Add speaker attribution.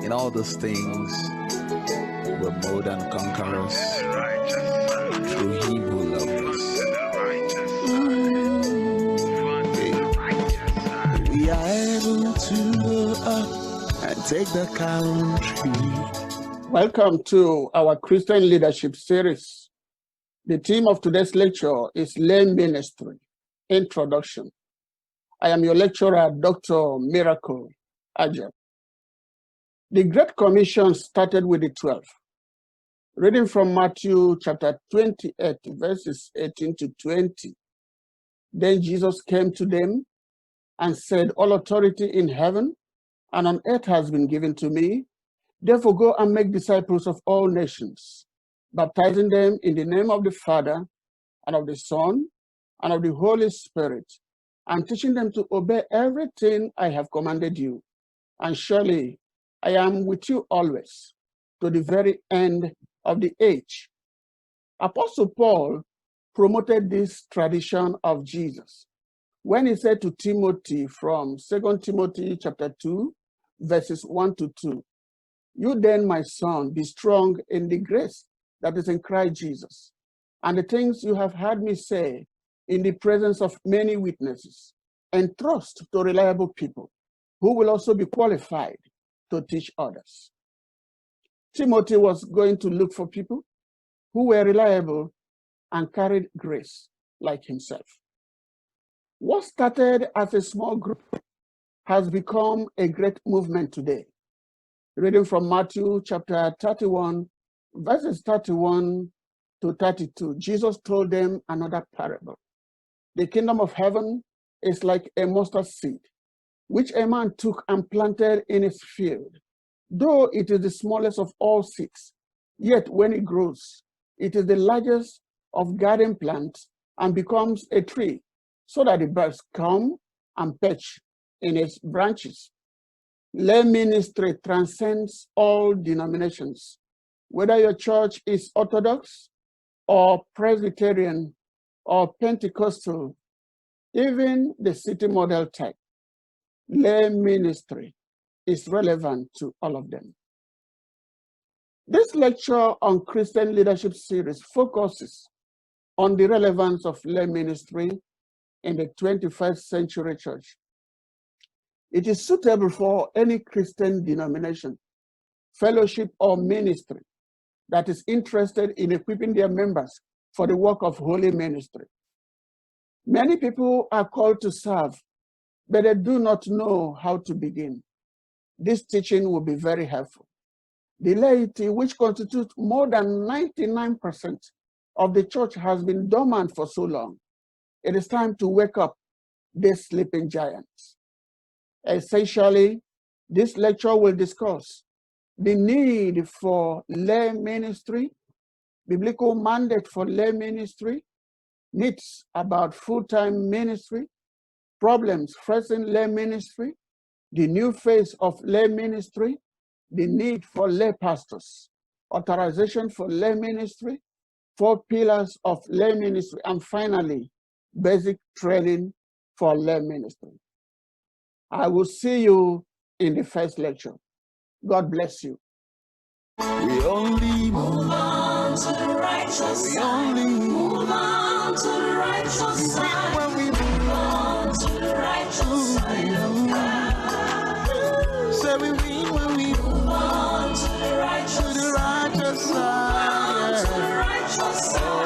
Speaker 1: In all those things, we're more than conquerors through Him who loved us. We are able to go up and take the country.
Speaker 2: Welcome to our Christian Leadership Series. The theme of today's lecture is Lay Ministry, Introduction. I am your lecturer, Dr. Miracle Ajah. The Great Commission started with the 12. Reading from Matthew chapter 28, verses 18 to 20. Then Jesus came to them and said, "All authority in heaven and on earth has been given to me. Therefore go and make disciples of all nations, baptizing them in the name of the Father and of the Son and of the Holy Spirit, and teaching them to obey everything I have commanded you. And surely I am with you always, to the very end of the age." Apostle Paul promoted this tradition of Jesus when he said to Timothy from 2 Timothy chapter 2, verses 1 to 2, "You then, my son, be strong in the grace that is in Christ Jesus, and the things you have heard me say in the presence of many witnesses, entrust to reliable people who will also be qualified to teach others." Timothy was going to look for people who were reliable and carried grace like himself. What started as a small group has become a great movement today. Reading from Matthew chapter 31, verses 31 to 32, Jesus told them another parable. "The kingdom of heaven is like a mustard seed, which a man took and planted in his field. Though it is the smallest of all seeds, yet when it grows, it is the largest of garden plants and becomes a tree, so that the birds come and perch in its branches." Lay ministry transcends all denominations, whether your church is Orthodox or Presbyterian or Pentecostal, even the city model type. Lay ministry is relevant to all of them. This lecture on Christian Leadership Series focuses on the relevance of lay ministry in the 21st century church. It is suitable for any Christian denomination, fellowship, or ministry that is interested in equipping their members for the work of holy ministry. Many people are called to serve, but they do not know how to begin. This teaching will be very helpful. The laity, which constitutes more than 99% of the church, has been dormant for so long. It is time to wake up these sleeping giants. Essentially, this lecture will discuss the need for lay ministry, biblical mandate for lay ministry, myths about full-time ministry, problems facing lay ministry, the new phase of lay ministry, the need for lay pastors, authorization for lay ministry, 4 pillars of lay ministry, and finally, basic training for lay ministry. I will see you in the first lecture. God bless you.
Speaker 1: We only move on to the righteous side. Move on to the righteous side. When we move on to the righteous side of God. So we win when we move on to the righteous side. Move on to the righteous side.